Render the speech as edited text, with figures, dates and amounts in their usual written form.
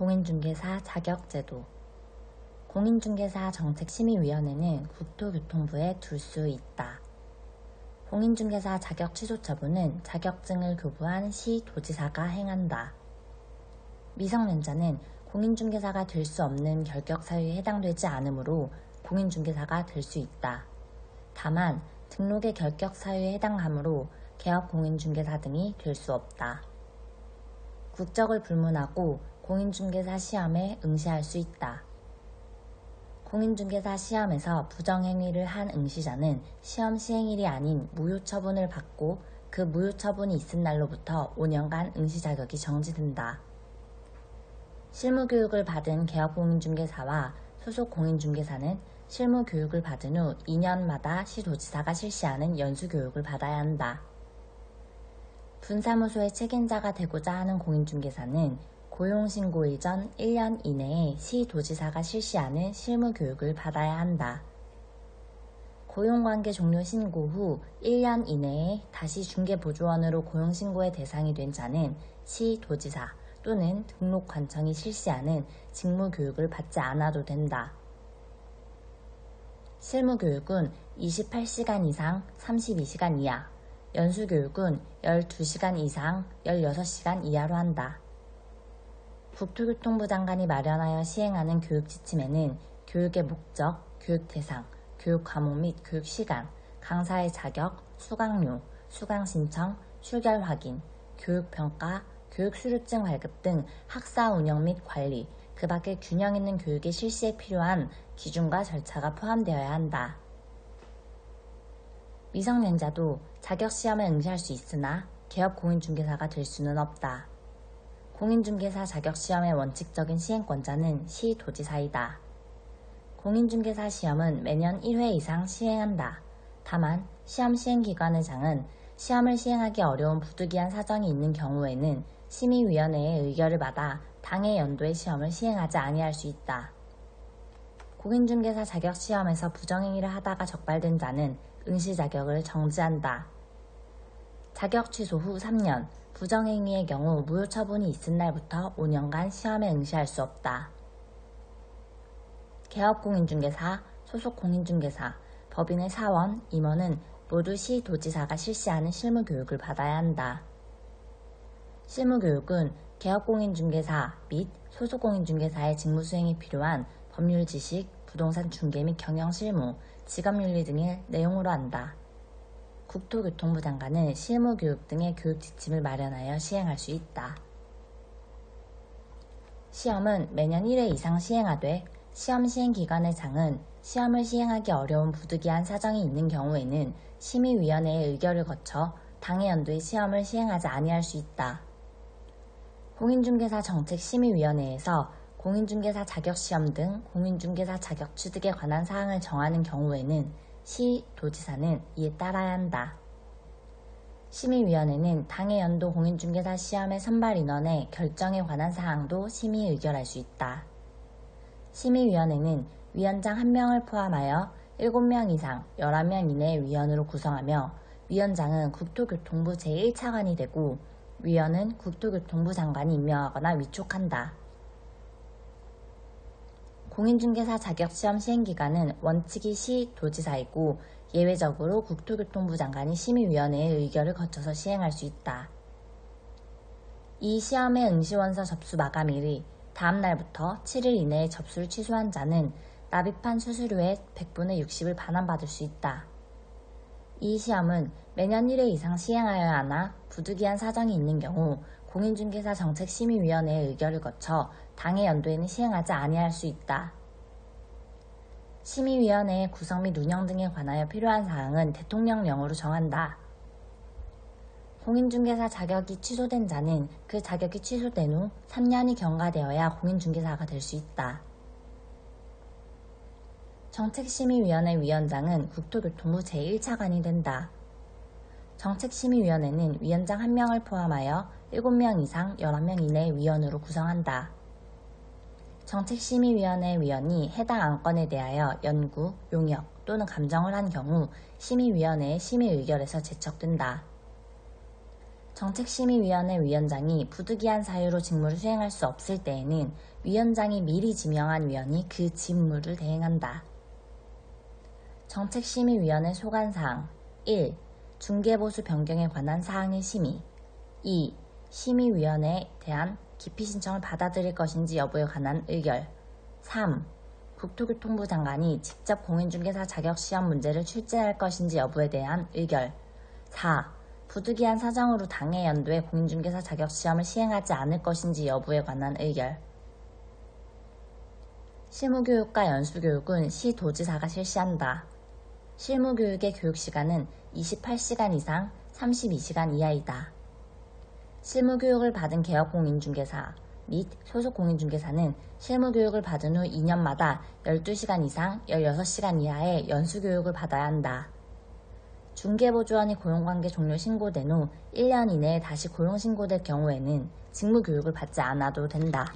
공인중개사 자격제도. 공인중개사 정책심의위원회는 국토교통부에 둘 수 있다. 공인중개사 자격 취소 처분은 자격증을 교부한 시 도지사가 행한다. 미성년자는 공인중개사가 될 수 없는 결격 사유에 해당되지 않으므로 공인중개사가 될 수 있다. 다만 등록의 결격 사유에 해당하므로 개업 공인중개사 등이 될 수 없다. 국적을 불문하고 공인중개사 시험에 응시할 수 있다. 공인중개사 시험에서 부정행위를 한 응시자는 시험 시행일이 아닌 무효처분을 받고 그 무효처분이 있은 날로부터 5년간 응시 자격이 정지된다. 실무교육을 받은 개업공인중개사와 소속 공인중개사는 실무교육을 받은 후 2년마다 시도지사가 실시하는 연수교육을 받아야 한다. 분사무소의 책임자가 되고자 하는 공인중개사는 고용신고 이전 1년 이내에 시도지사가 실시하는 실무교육을 받아야 한다. 고용관계 종료 신고 후 1년 이내에 다시 중개보조원으로 고용신고의 대상이 된 자는 시도지사 또는 등록관청이 실시하는 직무교육을 받지 않아도 된다. 실무교육은 28시간 이상 32시간 이하, 연수교육은 12시간 이상 16시간 이하로 한다. 국토교통부 장관이 마련하여 시행하는 교육지침에는 교육의 목적, 교육 대상, 교육 과목 및 교육 시간, 강사의 자격, 수강료, 수강 신청, 출결 확인, 교육평가, 교육수료증 발급 등 학사 운영 및 관리, 그 밖에 균형 있는 교육의 실시에 필요한 기준과 절차가 포함되어야 한다. 미성년자도 자격시험에 응시할 수 있으나 개업 공인중개사가 될 수는 없다. 공인중개사 자격시험의 원칙적인 시행권자는 시도지사이다. 공인중개사 시험은 매년 1회 이상 시행한다. 다만 시험 시행기관의 장은 시험을 시행하기 어려운 부득이한 사정이 있는 경우에는 심의위원회의 의결을 받아 당해 연도에 시험을 시행하지 아니할 수 있다. 공인중개사 자격시험에서 부정행위를 하다가 적발된 자는 응시 자격을 정지한다. 자격 취소 후 3년, 부정행위의 경우 무효처분이 있은 날부터 5년간 시험에 응시할 수 없다. 개업공인중개사, 소속공인중개사, 법인의 사원, 임원은 모두 시도지사가 실시하는 실무교육을 받아야 한다. 실무교육은 개업공인중개사 및 소속공인중개사의 직무수행에 필요한 법률 지식, 부동산 중개 및 경영실무, 직업윤리 등의 내용으로 한다. 국토교통부 장관은 실무교육 등의 교육지침을 마련하여 시행할 수 있다. 시험은 매년 1회 이상 시행하되 시험 시행기관의 장은 시험을 시행하기 어려운 부득이한 사정이 있는 경우에는 심의위원회의 의결을 거쳐 당해 연도에 시험을 시행하지 아니할 수 있다. 공인중개사 정책심의위원회에서 공인중개사 자격시험 등 공인중개사 자격 취득에 관한 사항을 정하는 경우에는 시도지사는 이에 따라야 한다. 심의위원회는 당해 연도 공인중개사 시험의 선발 인원의 결정에 관한 사항도 심의 의결할 수 있다. 심의위원회는 위원장 1명을 포함하여 7명 이상 11명 이내의 위원으로 구성하며 위원장은 국토교통부 제1차관이 되고 위원은 국토교통부 장관이 임명하거나 위촉한다. 공인중개사 자격시험 시행기관은 원칙이 시도지사이고 예외적으로 국토교통부 장관이 심의위원회의 의결을 거쳐서 시행할 수 있다. 이 시험의 응시원서 접수 마감일이 다음 날부터 7일 이내에 접수를 취소한 자는 납입한 수수료의 100분의 60을 반환받을 수 있다. 이 시험은 매년 1회 이상 시행하여야 하나 부득이한 사정이 있는 경우 공인중개사 정책심의위원회의 의결을 거쳐 당해 연도에는 시행하지 아니할 수 있다. 심의위원회의 구성 및 운영 등에 관하여 필요한 사항은 대통령령으로 정한다. 공인중개사 자격이 취소된 자는 그 자격이 취소된 후 3년이 경과되어야 공인중개사가 될 수 있다. 정책심의위원회 위원장은 국토교통부 제1차관이 된다. 정책심의위원회는 위원장 1명을 포함하여 7명 이상 11명 이내의 위원으로 구성한다. 정책심의위원회 위원이 해당 안건에 대하여 연구, 용역 또는 감정을 한 경우 심의위원회의 심의 의결에서 제척된다. 정책심의위원회 위원장이 부득이한 사유로 직무를 수행할 수 없을 때에는 위원장이 미리 지명한 위원이 그 직무를 대행한다. 정책심의위원회 소관사항 1. 중개보수 변경에 관한 사항의 심의 2. 심의위원회에 대한 기피 신청을 받아들일 것인지 여부에 관한 의결 3. 국토교통부 장관이 직접 공인중개사 자격시험 문제를 출제할 것인지 여부에 대한 의결 4. 부득이한 사정으로 당해 연도에 공인중개사 자격시험을 시행하지 않을 것인지 여부에 관한 의결. 실무교육과 연수교육은 시도지사가 실시한다. 실무교육의 교육시간은 28시간 이상 32시간 이하이다. 실무교육을 받은 개업공인중개사 및 소속공인중개사는 실무교육을 받은 후 2년마다 12시간 이상 16시간 이하의 연수교육을 받아야 한다. 중개보조원이 고용관계 종료 신고된 후 1년 이내에 다시 고용신고될 경우에는 직무교육을 받지 않아도 된다.